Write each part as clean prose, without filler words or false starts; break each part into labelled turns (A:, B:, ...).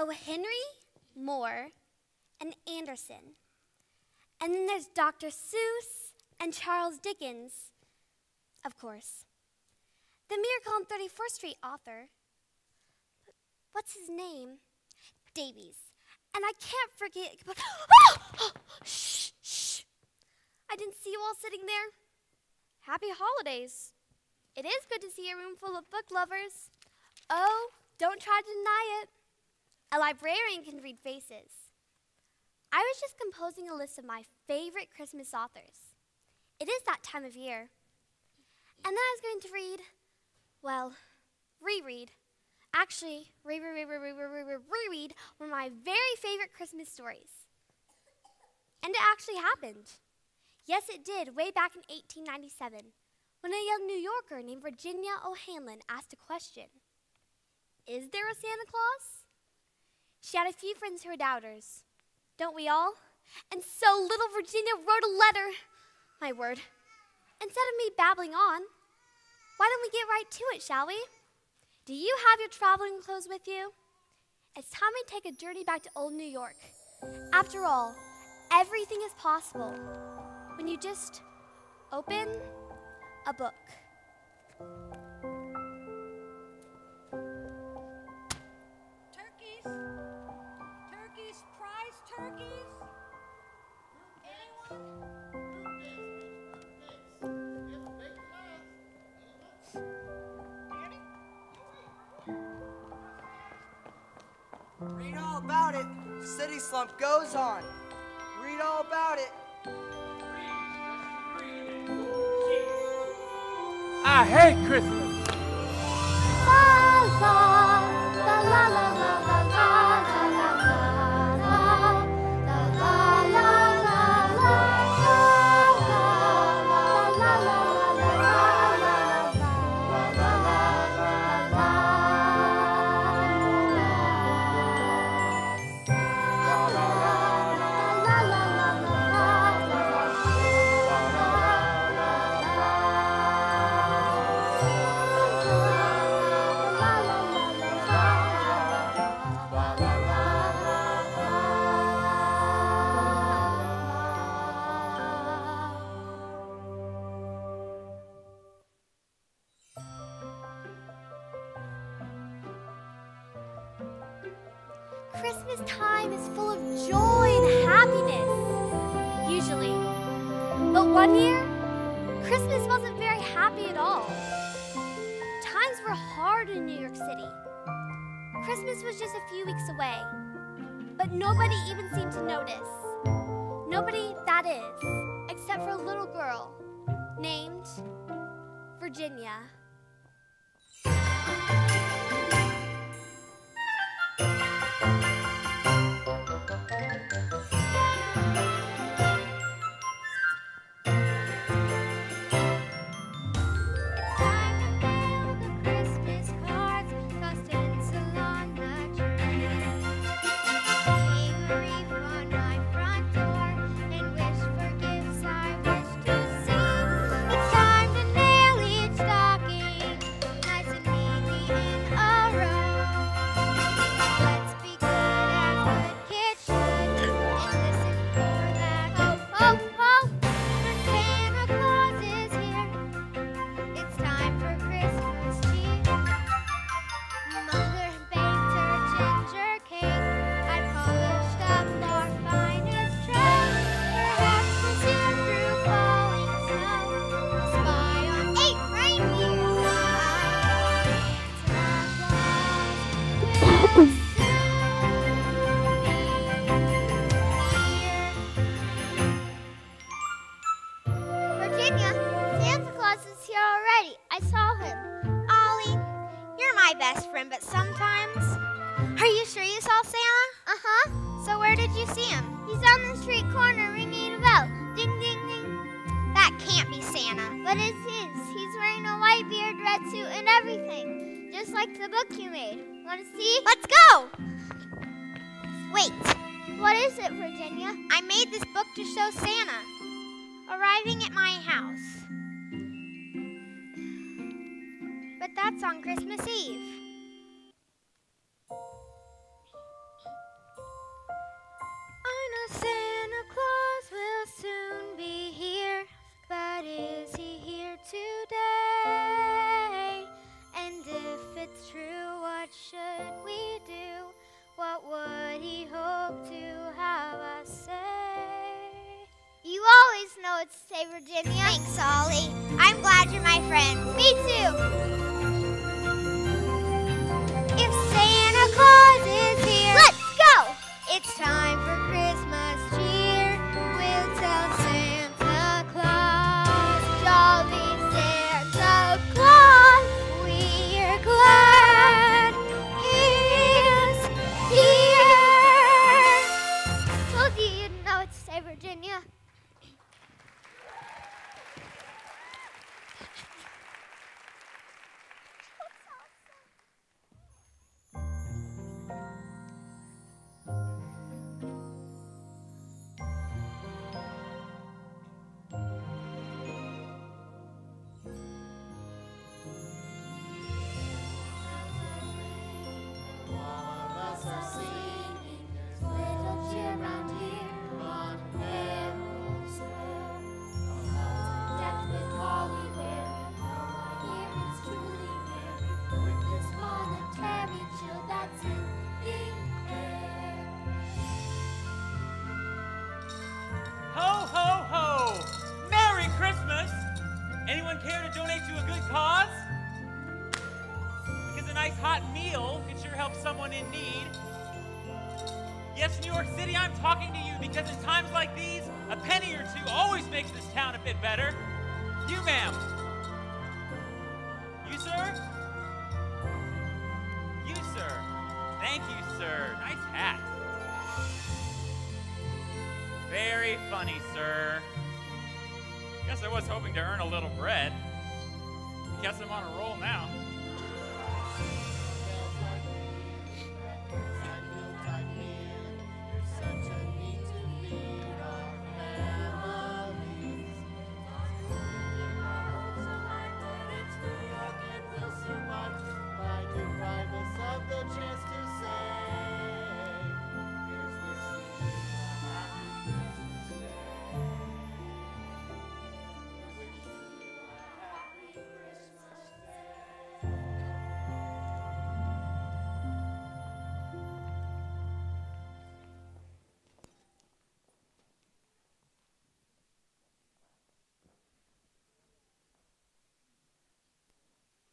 A: O. Henry, Moore, and Anderson. And then there's Dr. Seuss and Charles Dickens, of course. The Miracle on 34th Street author, what's his name? Davies. And I can't forget, shh, shh. I didn't see you all sitting there. Happy holidays. It is good to see a room full of book lovers. Oh, don't try to deny it. A librarian can read faces. I was just composing a list of my favorite Christmas authors. It is that time of year. And then I was going to reread one of my very favorite Christmas stories. And it actually happened. Yes, it did, way back in 1897, when a young New Yorker named Virginia O'Hanlon asked a question. Is there a Santa Claus? She had a few friends who were doubters. Don't we all? And so little Virginia wrote a letter. My word. Instead of me babbling on, why don't we get right to it, shall we? Do you have your traveling clothes with you? It's time we take a journey back to old New York. After all, everything is possible when you just open a book.
B: Turkeys? Turkeys? Prize turkeys? Anyone?
C: Read all about it. City slump goes on. Read all about it.
D: I hate Christmas.
A: La la la la la la la la la Christmas time is full of joy and happiness, usually. But one year, Christmas wasn't very happy at all. Times were hard in New York City. Christmas was just a few weeks away, but nobody even seemed to notice. Nobody, that is, except for a little girl named Virginia.
E: Virginia, Santa Claus is here already. I saw him. Ollie, you're my best friend, but sometimes... Are you sure you saw Santa? Uh-huh. So where did you see him? He's on the street corner ringing a bell. Ding, ding, ding. That can't be Santa. But it's his. He's wearing a white beard, red suit, and everything. Just like the book you made. Want to see? Let's go! Wait. What is it, Virginia? I made this book to show Santa. Arriving at my house. But that's on Christmas Eve. Me too. If Santa Claus is here, let's go! It's time for Christmas cheer. We'll tell Santa Claus, jolly Santa Claus, we're glad he's here. Told you you'd know it to say Virginia.
F: Ho, ho, ho! Merry Christmas! Anyone care to donate to a good cause? Because a nice hot meal could sure help someone in need. Yes, New York City, I'm talking to you because in times like these, a penny or two always makes this town a bit better. You, ma'am. You, sir? You, sir. Thank you, sir. Nice hat. Very funny, sir. Guess I was hoping to earn a little bread. Guess I'm on a roll now.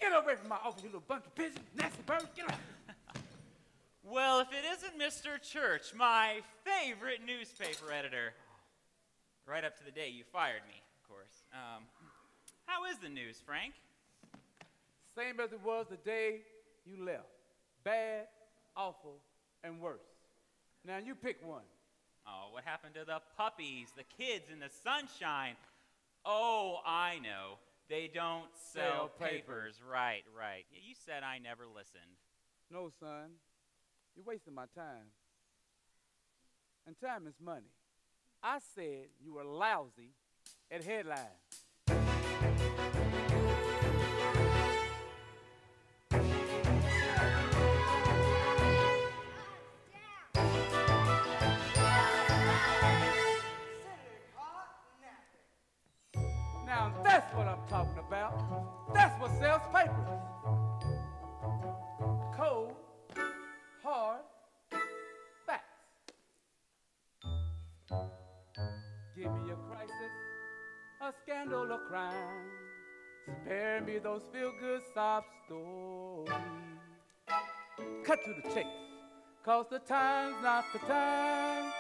D: Get away from my office, you little bunch of pigeons, nasty birds. Get away.
F: Well, if it isn't Mr. Church, my favorite newspaper editor. Right up to the day you fired me, of course. How is the news, Frank?
D: Same as it was the day you left. Bad, awful, and worse. Now you pick one.
F: Oh, what happened to the puppies, the kids in the sunshine? Oh, I know. They don't sell papers. Right, right. Yeah, you said I never listened.
D: No, son. You're wasting my time. And time is money. I said you were lousy at headlines. Now that's what I'm talking about. That's what sells papers. Cold, hard facts. Give me a crisis, a scandal, a crime. Spare me those feel-good sob stories. Cut to the chase, 'cause the time's not the time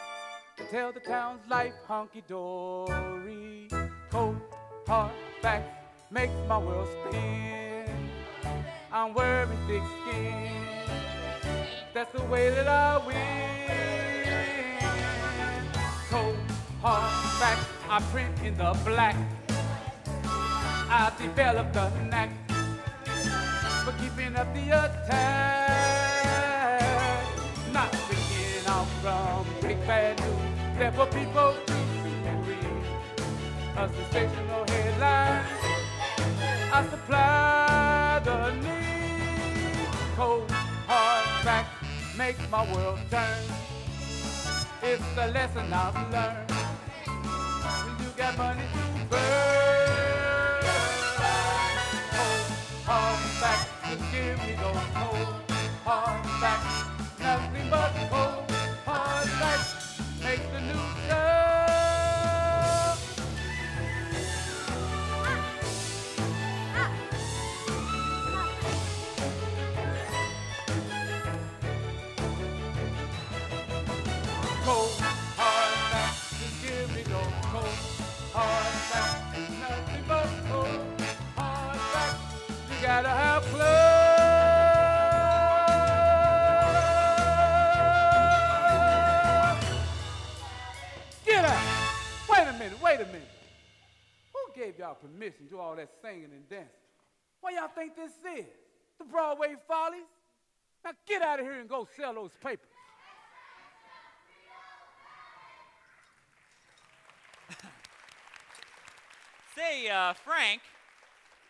D: to tell the town's life hunky-dory. Cold, hard facts makes my world spin. I'm wearing thick skin. That's the way that I win. Cold, hard facts I print in the black. I developed a knack for keeping up the attack. Not thinking out from big bad news that for people to see and read. A sensational headline, I supply the need. Cold, hard facts make my world turn. It's the lesson I've learned. When you got money to burn. Cold, hard facts just give me those cold, hard facts. Nothing but cold, hard facts make the news turn. permission to do all that singing and dancing. What y'all think this is? The Broadway Follies? Now get out of here and go sell those papers.
F: Say, Frank,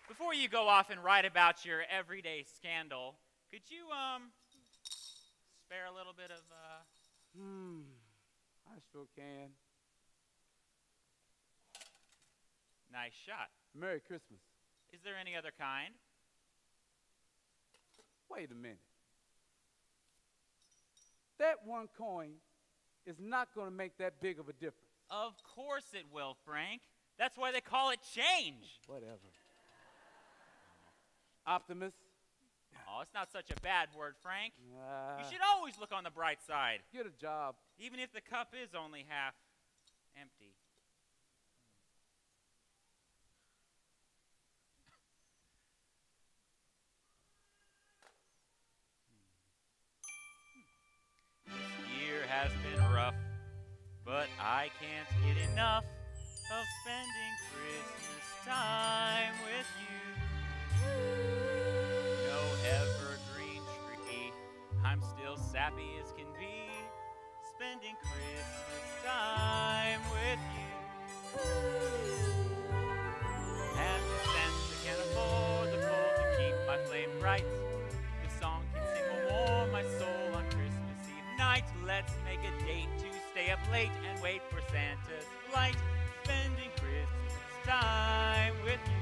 F: before you go off and write about your everyday scandal, could you, spare a little bit of,
D: I sure can.
F: Nice shot.
D: Merry Christmas.
F: Is there any other kind?
D: Wait a minute. That one coin is not going to make that big of a difference.
F: Of course it will, Frank. That's why they call it change.
D: Whatever. Optimist?
F: Oh, it's not such a bad word, Frank. You should always look on the bright side.
D: Get a job.
F: Even if the cup is only half empty. This year has been rough, but I can't get enough of spending Christmas time with you. No evergreen tree, I'm still sappy as can be, spending Christmas time with you. And since I can't afford the coal to keep my flame bright, the song can sing will warm my soul on Christmas Eve night. Let's make a date to stay up late and wait for Santa's flight, spending Christmas time with you.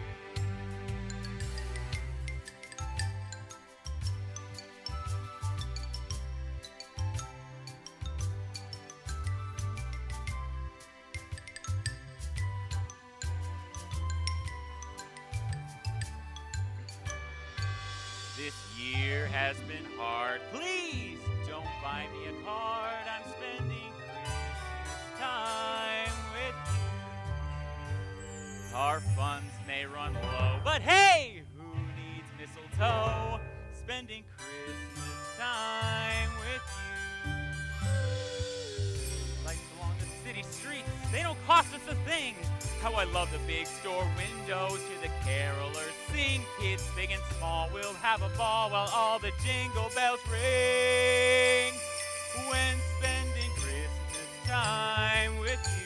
F: This year has been hard. Please don't buy me a card. I'm spending Christmas time with you. Our funds may run low, but hey, who needs mistletoe? Spending Christmas time with you. Lights along the city streets, they don't cost us a thing. How I love the big store windows, hear the carolers sing. Kids big and small will have a ball while all the jingle bells ring. When spending Christmas time with you.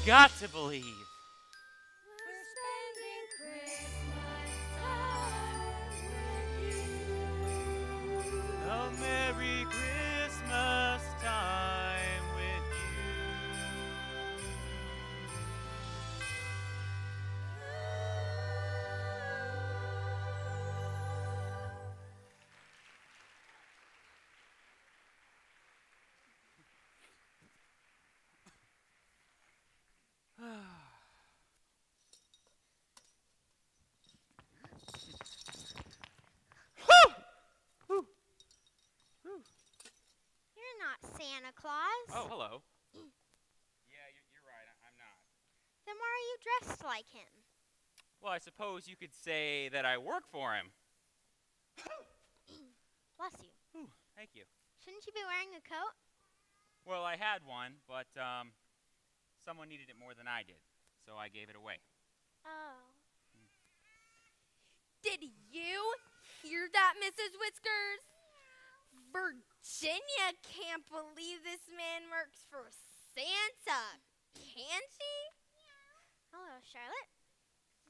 F: Got to believe.
B: We're spending Christmas time with you.
F: A Merry Christmas time with you.
E: You're not Santa Claus.
F: Oh, hello. Yeah, you're right. I'm not.
E: Then why are you dressed like him?
F: Well, I suppose you could say that I work for him.
E: Bless you.
F: Whew, thank you.
E: Shouldn't you be wearing a coat?
F: Well, I had one, but someone needed it more than I did, so I gave it away.
E: Oh.
A: Did you hear that, Mrs. Whiskers? Virginia can't believe this man works for Santa. Can she?
E: Hello, Charlotte.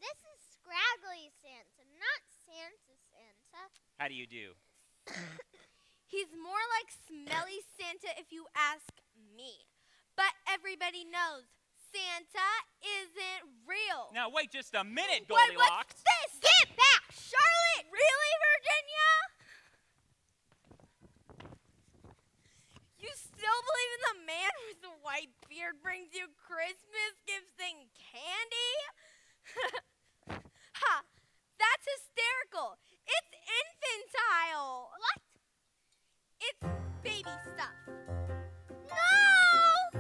E: This is Scraggly Santa, not Santa Santa.
F: How do you do?
A: He's more like Smelly Santa if you ask me. But everybody knows Santa isn't real.
F: Now, wait just a minute,
A: Wait,
F: Goldilocks.
A: what's this? Get back, Charlotte! Really, Virginia? You still believe in the man with the white beard brings you Christmas gifts and candy? Ha! That's hysterical. It's infantile.
E: What?
A: It's baby stuff.
E: No!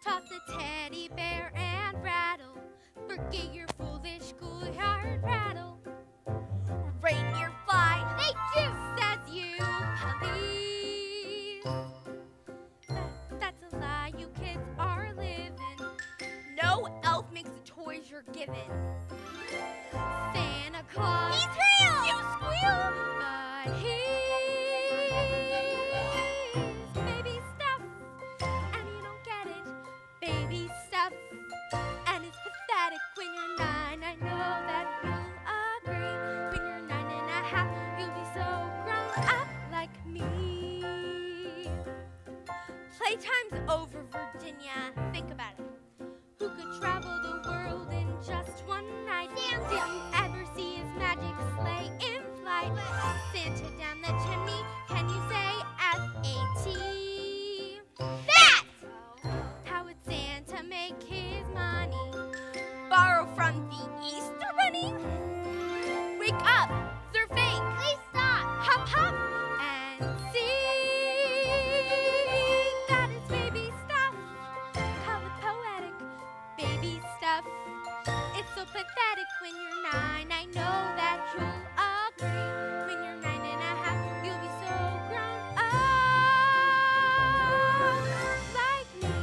A: Toss a teddy bear and rattle. Forget your foolish schoolyard rattle. Reindeer fly. They do. Says you please. That's a lie. You kids are living. No elf makes the toys you're given. Santa Claus.
E: He's real!
A: You squeal. But he's baby stuff. And you don't get it. Baby stuff. And it's pathetic when you're 9. I know that you'll agree. When you're 9.5, you'll be so grown up like me. Playtime's over, Virginia. Think about it. Who could travel the world in just one night?
E: Santa.
A: Did you ever see his magic sleigh in flight? Santa down the chimney, can you say F-A-T?
E: That!
A: How would Santa make his money? Borrow from the Easter Bunny? Wake up, surfing,
E: Please stop.
A: hop, hop, and see. That is baby stuff. How poetic, baby stuff. It's so pathetic when you're 9. I know that you'll agree. When you're 9.5, you'll be so grown up like me.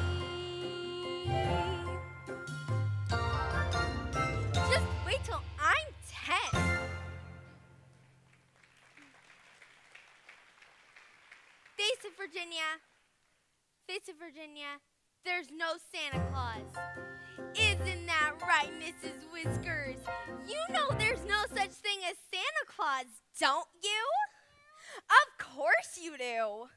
A: Just wait till I'm 10. Face it, Virginia. Face it, Virginia. There's no Santa Claus. Isn't that right, Mrs. Whiskers? You know there's no such thing as Santa Claus, don't you? Of course you do.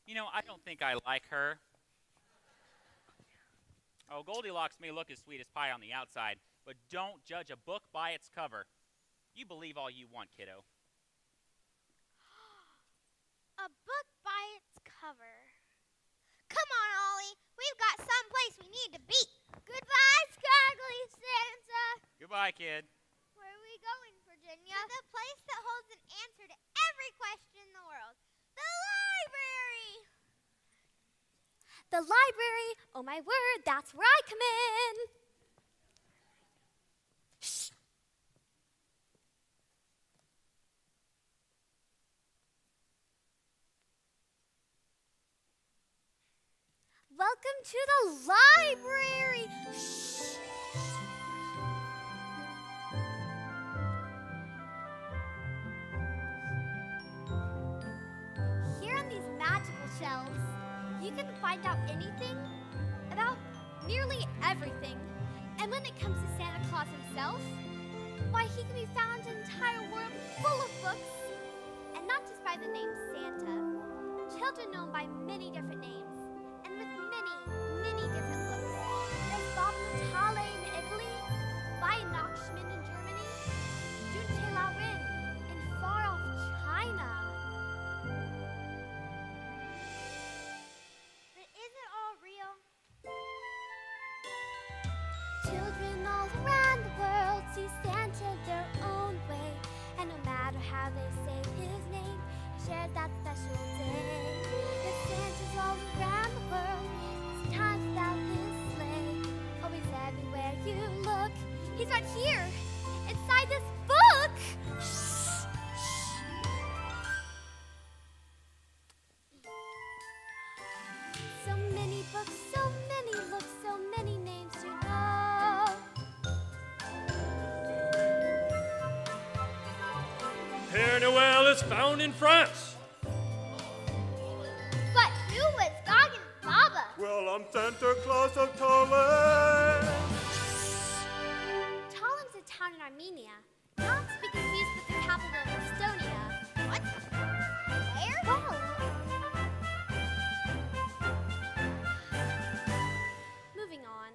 F: You know, I don't think I like her. Oh, Goldilocks may look as sweet as pie on the outside, but don't judge a book by its cover. You believe all you want, kiddo.
E: A book by its cover. Come on, Ollie. We've got someplace we need to be. Goodbye, Scraggly Santa.
F: Goodbye, kid.
E: Where are we going, Virginia? To the place that holds an answer to every question in the world. The library.
A: The library, oh my word, that's where I come in. Shh. Welcome to the library. Shh. Here on these magical shelves, you can find out anything about nearly everything. And when it comes to Santa Claus himself, why, he can be found in an entire world full of books, and not just by the name Santa. Children know him by many different names, and with many different books. There's Bob Natale in Italy, Weihnachtsmann in Germany, Junche Laurin in far-off China.
E: But is it all real?
A: Children all around the world see Santa their own way, and no matter how they say his name, he shares that special day. But Santa's all around the world. It's time without this sleigh. Always everywhere you look. He's right here, inside this book. Shh, shh. So many books, so many looks, so many names to know.
G: Père Noël is found in France.
E: But who was Gog and Baba?
G: Well, I'm Santa Claus of Thailand.
A: Talim's a town in Armenia, not to be confused with the capital of Estonia.
E: What? Where?
A: Well, moving on.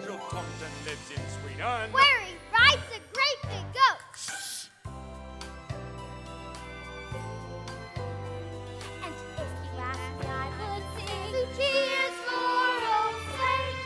G: Jill Thompson lives in Sweden.
E: Where he rides a great big goat.
A: And if you ask me, I would sing.
E: He is for old Saint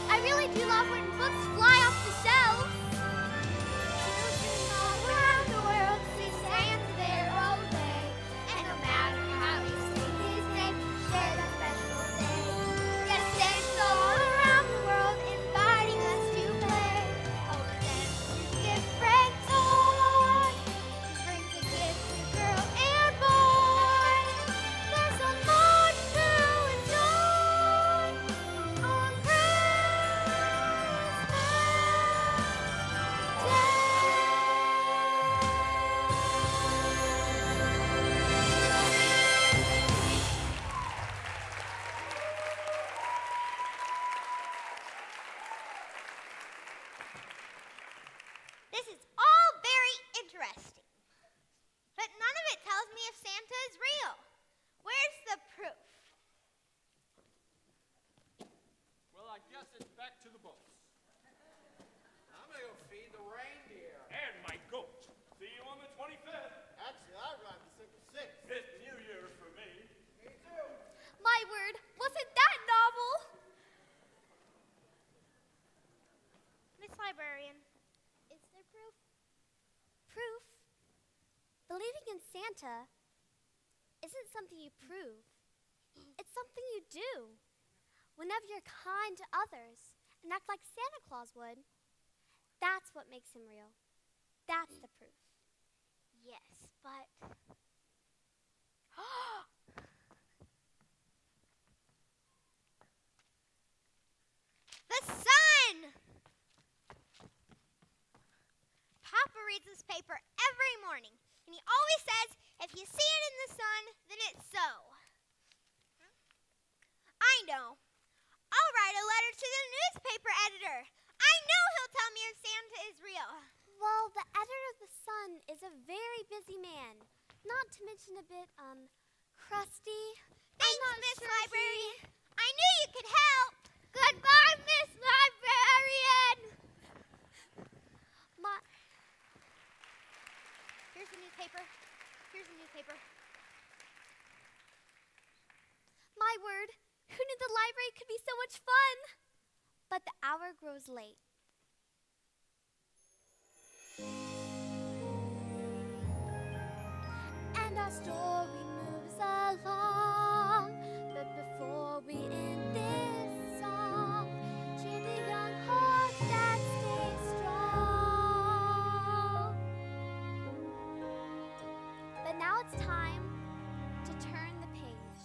A: I really do love when books fly off the shelves.
E: all around the world see Santa their own way. And no matter how you say his name, share that special day. Yes, Santa's all around the world inviting us to play. Oh, Santa's different toys. He brings a gift to girl and boy. There's so much to enjoy on Christmas Day. This is all very interesting, but none of it tells me if Santa is real. Where's the proof?
G: Well, I guess it's back to the books.
C: I'm gonna go feed the reindeer.
G: And my goat. See you on the 25th.
C: Actually, I ride December 6th.
G: It's New Year for me.
C: Me too.
A: My word, wasn't that novel?
E: Miss Librarian, is there proof?
A: Proof? Believing in Santa isn't something you prove. It's something you do. Whenever you're kind to others and act like Santa Claus would, that's what makes him real. That's the proof.
E: Yes, but the sun! Papa reads his paper every morning, and he always says, if you see it in the sun, then it's so. I know. I'll write a letter to the newspaper editor. I know he'll tell me if Santa is real.
A: Well, the editor of The Sun is a very busy man, not to mention a bit, crusty.
E: Thanks, Miss Librarian. I knew you could help. Goodbye, Miss Librarian. Here's the newspaper. Here's the newspaper.
A: My word, who knew the library could be so much fun? But the hour grows late. And our story moves along. But before we end this song, cheer the young heart that stays strong. But now it's time to turn the page.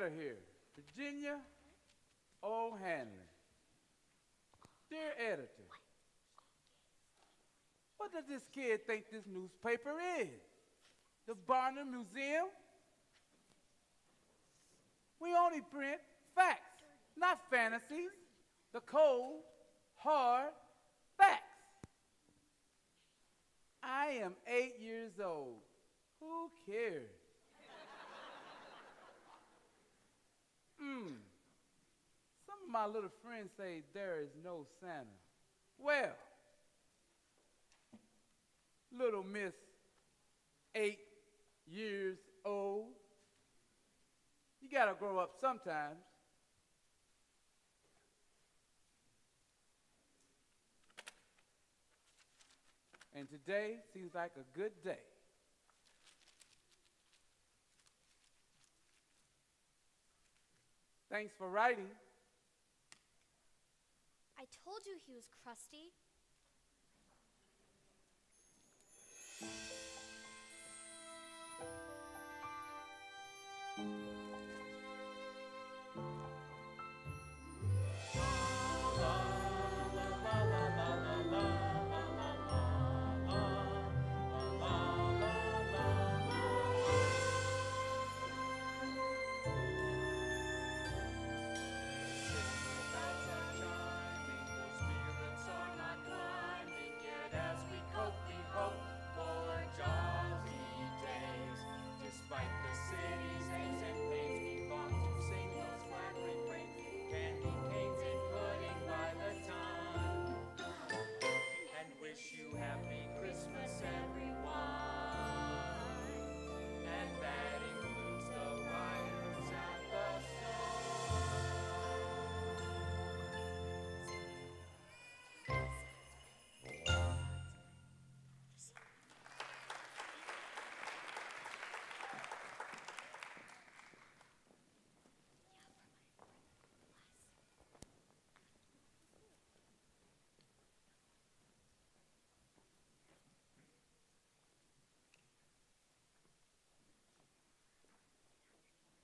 D: letter here. Virginia O'Hanlon. Dear editor, what does this kid think this newspaper is? The Barnum Museum? We only print facts, not fantasies. The cold, hard facts. I am 8 years old. Who cares? Some of my little friends say there is no Santa. Well, little Miss 8 years old, you gotta grow up sometimes. And today seems like a good day. Thanks for writing.
A: I told you he was crusty.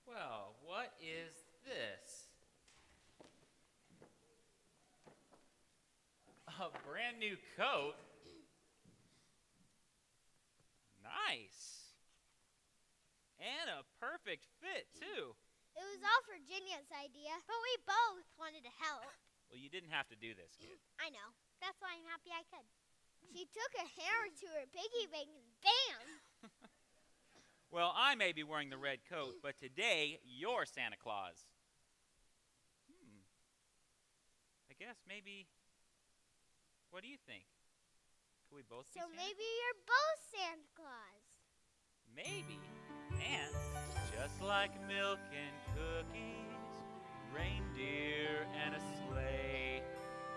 F: Well, what is this? A brand new coat? Nice. And a perfect fit, too.
E: It was all Virginia's idea, but we both wanted to help.
F: Well, you didn't have to do this, kid.
E: I know. That's why I'm happy I could. She took a hammer to her piggy bank and bam!
F: Well, I may be wearing the red coat, but today you're Santa Claus. I guess maybe. What do you think? Could we both be
E: So
F: Santa?
E: maybe you're both Santa Claus.
F: Maybe. And just like milk and cookies, reindeer and a sleigh,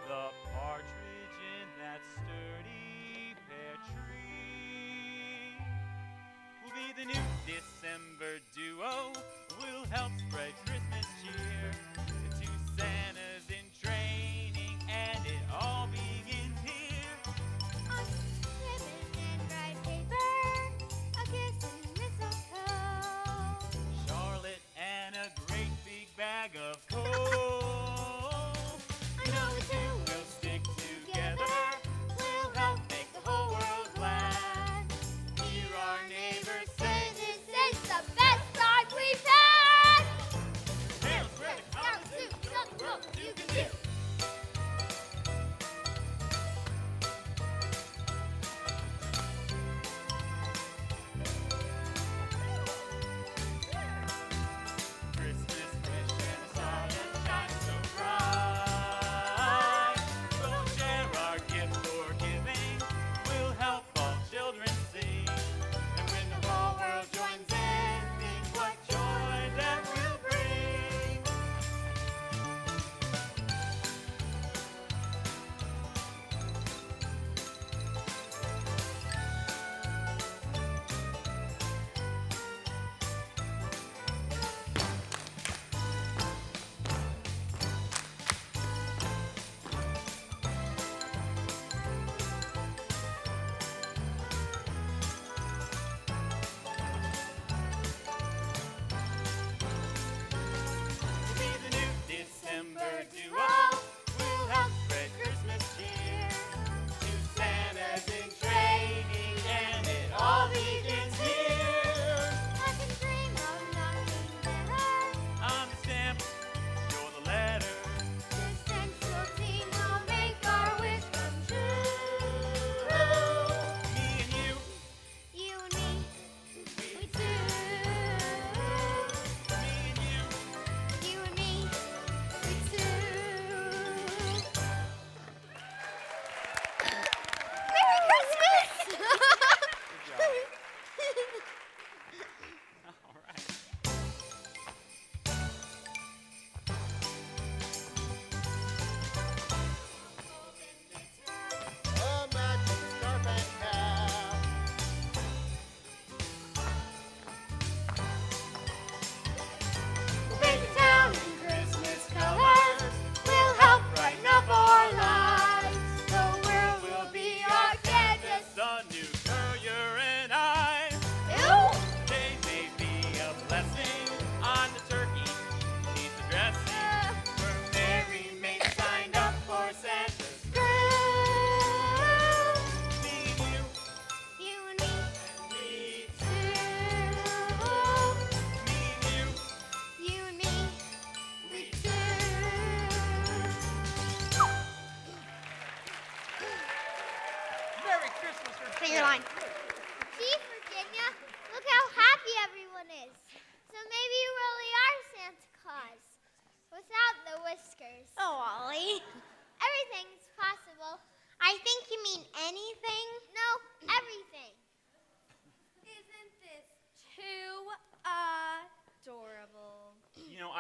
F: the partridge in that sturdy pear tree will be the new December duo. We'll help spread Christmas cheer. The two Santas in training, and it all begins here.
E: On ribbon and bright paper, a kiss and mistletoe.
F: Charlotte and a great big bag of coal.
E: I know we two
F: We'll stick together. We'll help make the whole world glad. Hear our neighbors say
E: this is the best start we've had.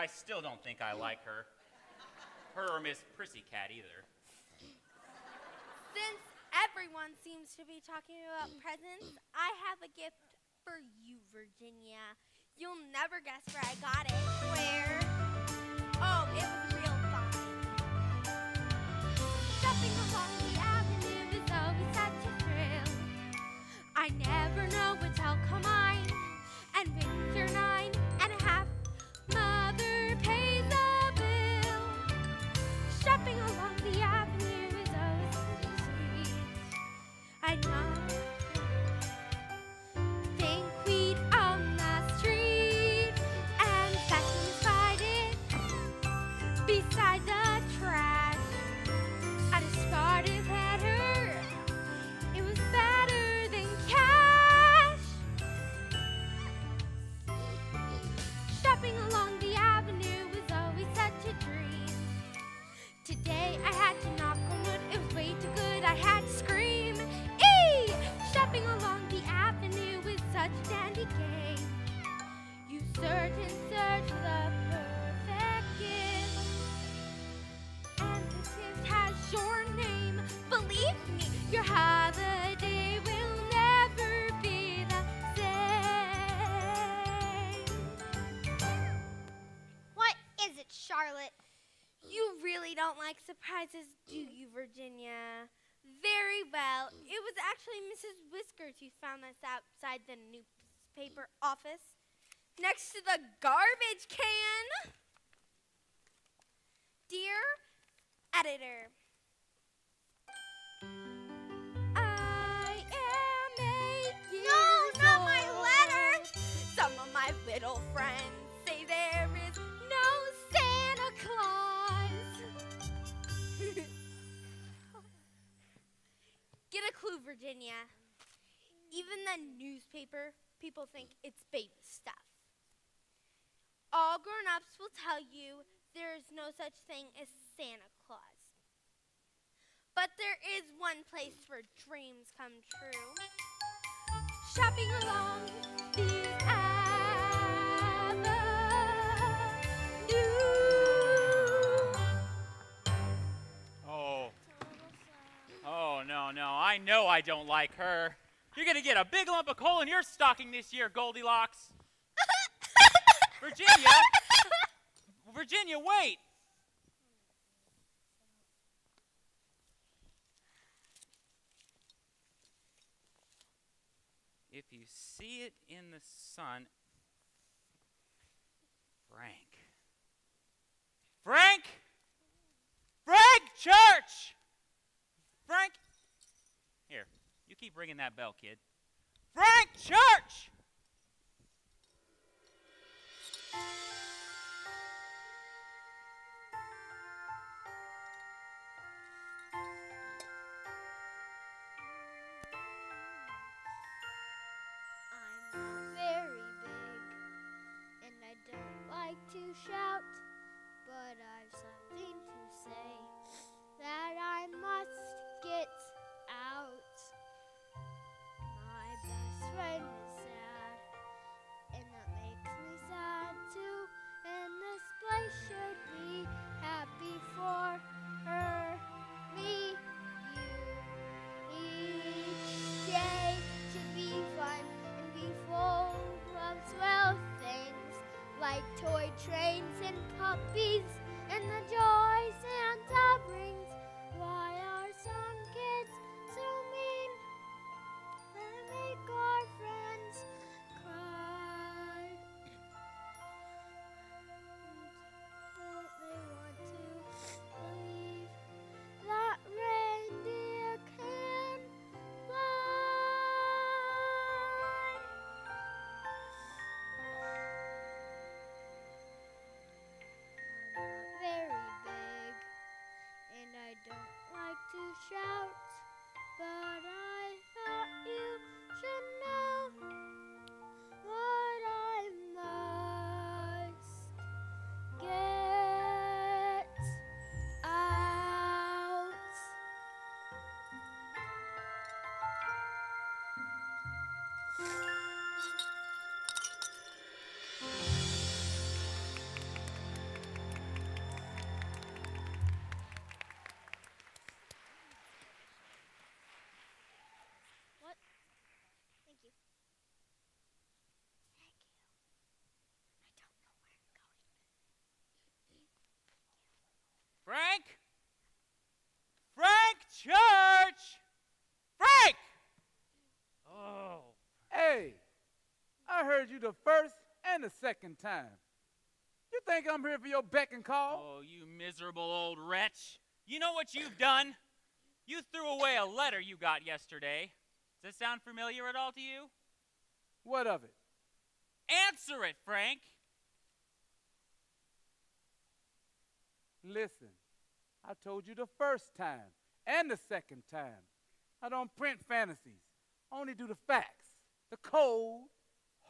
F: still don't think I like her. Her or Miss Prissycat either.
H: Since everyone seems to be talking about presents, I have a gift for you, Virginia. You'll never guess where I got it. Where? Oh, it was real fun. Shopping along the avenue is always such a thrill. I never know which I'll come mine. And when you're 9.5, Mother pays the bill. Shopping along the avenue is always sweet. I know. Think we'd own the street and fashion it beside the trash. I discarded header. It was better than cash. Shopping along the avenue was always such a dream. Today I had to knock on wood, it was way too good, I had to scream. Eee! Shopping along the avenue was such a dandy game. You search and search for the perfect gift, and this gift has your name. Believe me, your holiday will never be the same.
E: What is it, Charlotte?
H: You really don't like surprises, do you, Virginia? Very well. It was actually Mrs. Whiskers who found us outside the newspaper office, next to the garbage can. Dear editor, I am 8 years
E: No, not my
H: old.
E: letter.
H: Some of my little friends say there is no Santa Claus. Get a clue, Virginia. Even the newspaper, people think it's baby stuff. All grown-ups will tell you there is no such thing as Santa Claus. But there is one place where dreams come true. Shopping along the avenue.
F: Oh, no. I know I don't like her. You're gonna get a big lump of coal in your stocking this year, Goldilocks. Virginia! Virginia, wait! If you see it in the sun... Frank! Church! Frank! Here, you keep ringing that bell, kid. Frank Church!
B: I'm not very big, and I don't like to shout, but I've something to say that I must get out. My best friend is sad, and that makes me sad too, and this place should be happy for her, me, you. Each day should be fun and be full of swell things like toy trains and puppies and the joy Santa brings. Why are some kids so mean and make our friends cry? Don't they want to believe that reindeer can fly? Very big,
D: heard you the first and the second time. You think I'm here for your beck and call?
F: Oh, you miserable old wretch. You know what you've done? You threw away a letter you got yesterday. Does this sound familiar at all to you?
D: What of it?
F: Answer it, Frank.
D: Listen, I told you the first time and the second time. I don't print fantasies. I only do the facts. The cold,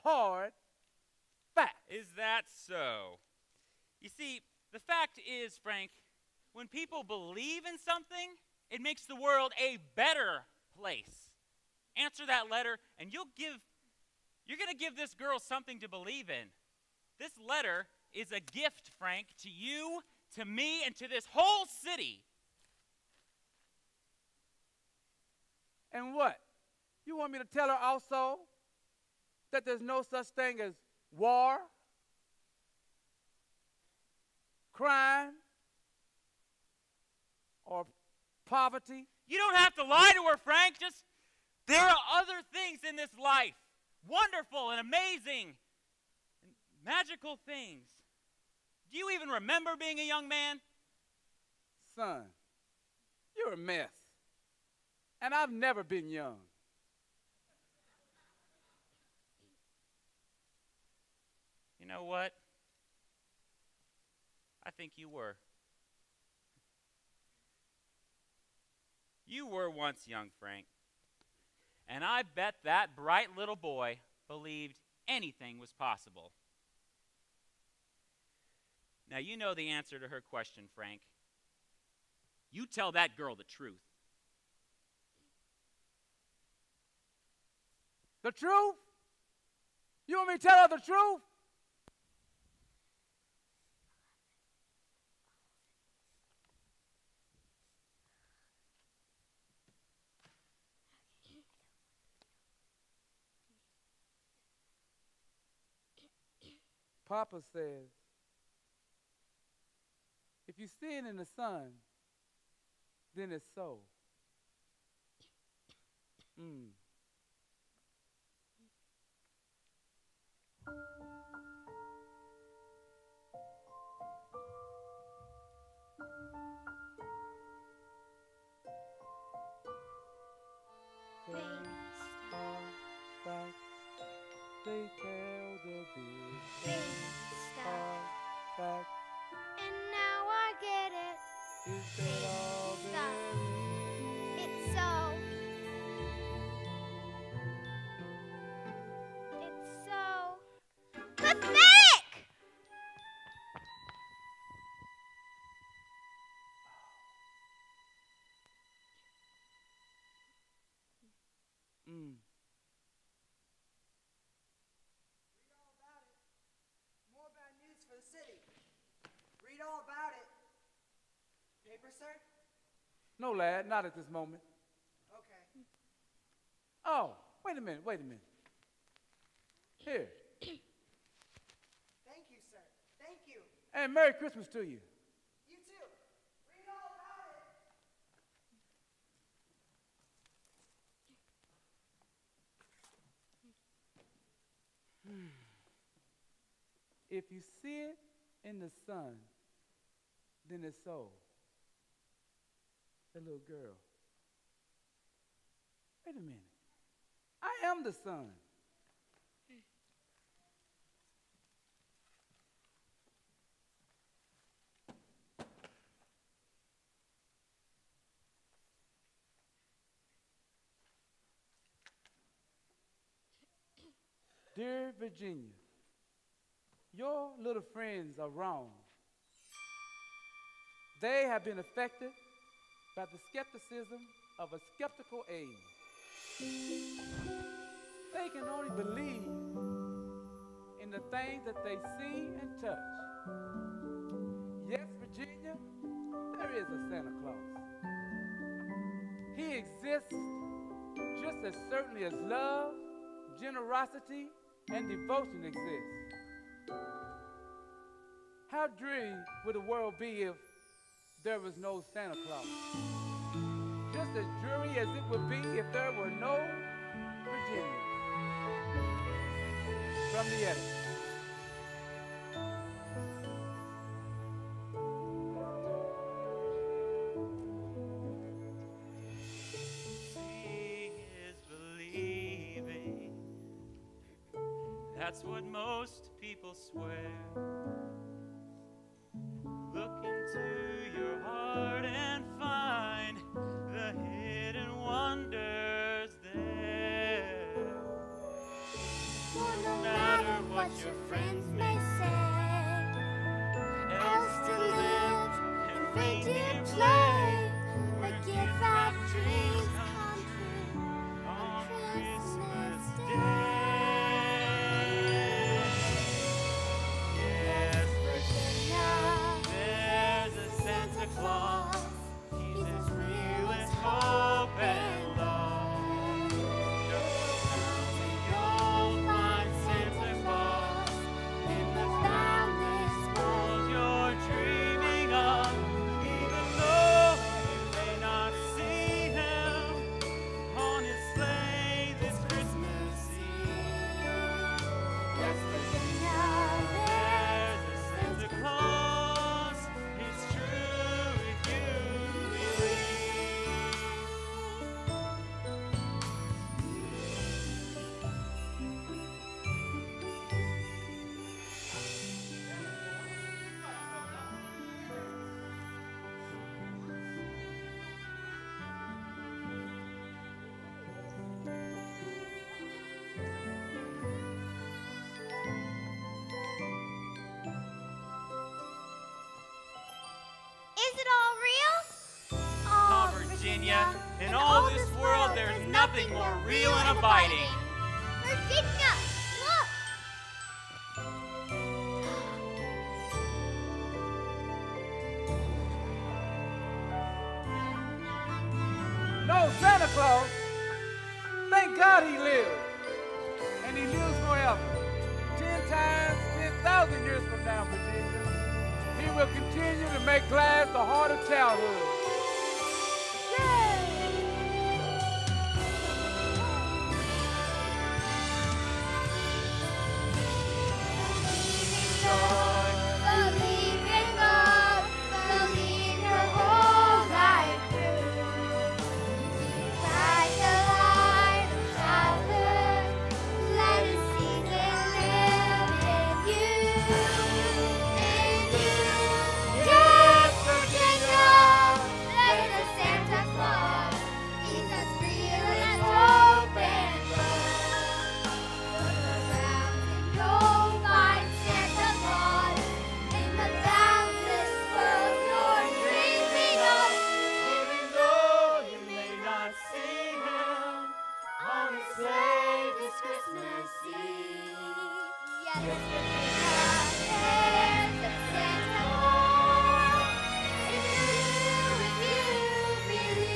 D: hard facts.
F: Is that so? You see, the fact is, Frank, when people believe in something, it makes the world a better place. Answer that letter, and you're going to give this girl something to believe in. This letter is a gift, Frank, to you, to me, and to this whole city.
D: And what? You want me to tell her also that there's no such thing as war, crime, or poverty?
F: You don't have to lie to her, Frank. Just, there are other things in this life. Wonderful and amazing and magical things. Do you even remember being a young man?
D: Son, you're a mess. And I've never been young.
F: You know what? I think you were. You were once young, Frank. And I bet that bright little boy believed anything was possible. Now, you know the answer to her question, Frank. You tell that girl the truth.
D: The truth? You want me to tell her the truth? Papa says, if you see it in the sun, then it's so. They tell the big fact.
B: And now I get it.
D: Is that all there is?
B: It's so. It's so pathetic!
C: More bad news for the city. Read all about it. Paper, sir?
D: No, lad, not at this moment.
C: Okay.
D: Oh, wait a minute. Here.
C: Thank you, sir. Thank you.
D: And Merry Christmas to you.
C: You too. Read all about it.
D: If you see it in the sun, then it's so. The little girl. Wait a minute. I am the sun. Dear Virginia, your little friends are wrong. They have been affected by the skepticism of a skeptical age. They can only believe in the things that they see and touch. Yes, Virginia, there is a Santa Claus. He exists just as certainly as love, generosity, and devotion exist. How dreary would the world be if there was no Santa Claus? Just as dreary as it would be if there were no Virginia. from the editor.
F: Seeing is believing. That's what most people swear. Look into your heart and find the hidden wonders there.
A: For no matter what your friends may say, else to live and faint play, but give our dreams come true on Christmas Day.
F: Yes,
A: Virginia,
F: there's a Santa Claus. He's as real as hope and love. You'll find Santa Claus in the boundless world you're dreaming of. Even though you may not see him on his sleigh this Christmas Eve.
A: yes, Virginia,
F: There's a Santa Claus. He's true if you believe.
E: Is it all real?
F: Oh, Virginia, in all this world, there's nothing more real and abiding.
B: Virginia, look!
D: No, Santa Claus. Thank God he lives. And he lives forever. 10 times, 10,000 years from now, Virginia, he will continue to make glad the heart of childhood.
B: Believe in God, believe your whole life through. Like the light of childhood, let it seek and live in you. In you. Yes, Virginia, there's a Santa Claus. He's as real as hope and love. Look around and you'll find Santa Claus in the boundless world you're dreaming of.
F: Even though you may not see him on his sleigh this Christmas Eve.
B: Yes, Virginia, there's a Santa Claus. It's true if you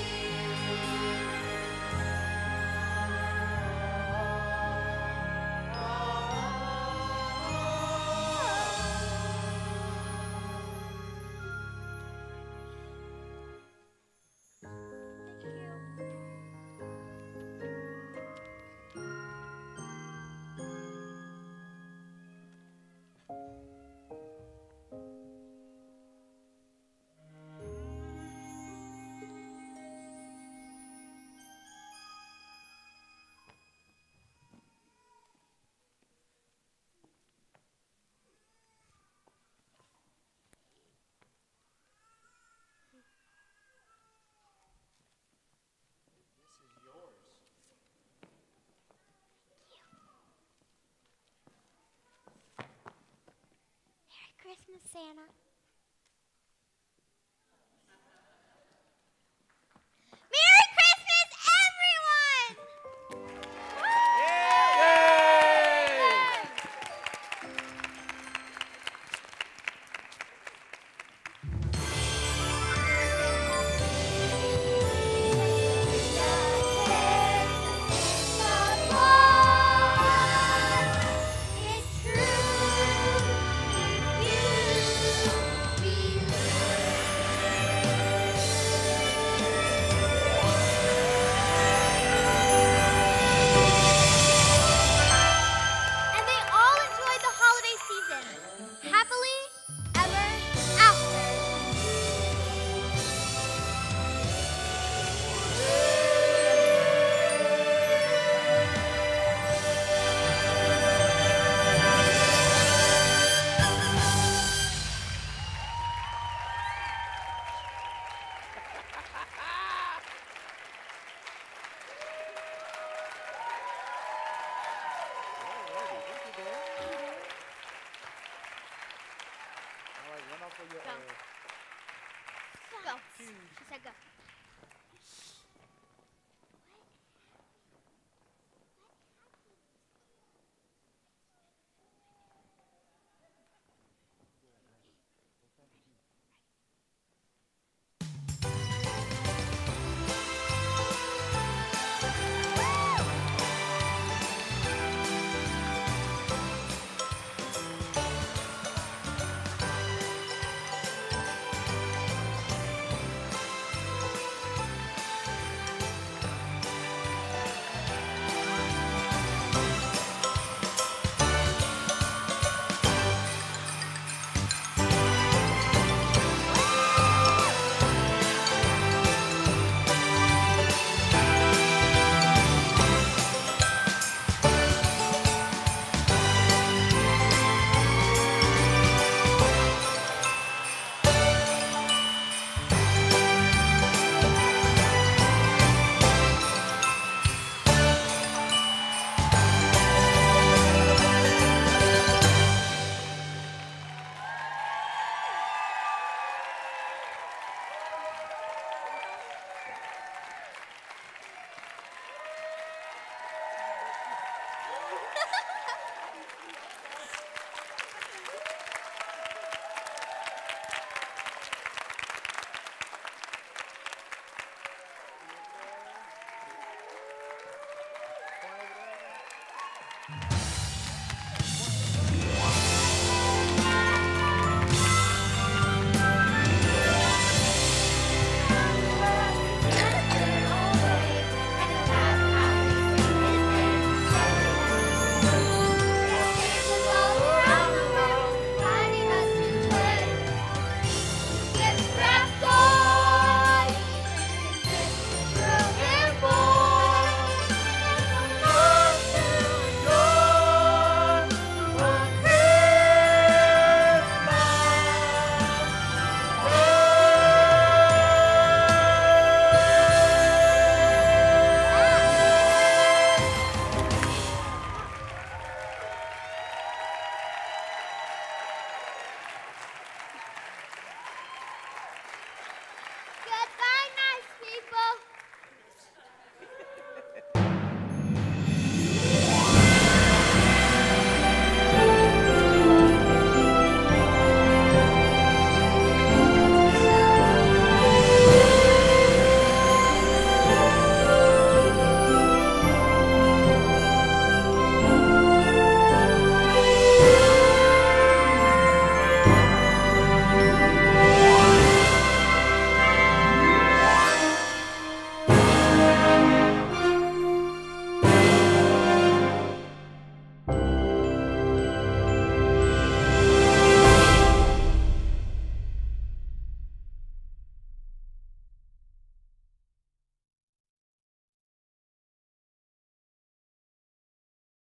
E: Merry Christmas, Santa. Merry Christmas, everyone!
B: It's true if you
D: for your
B: Go. Go.
D: huge
B: She said go.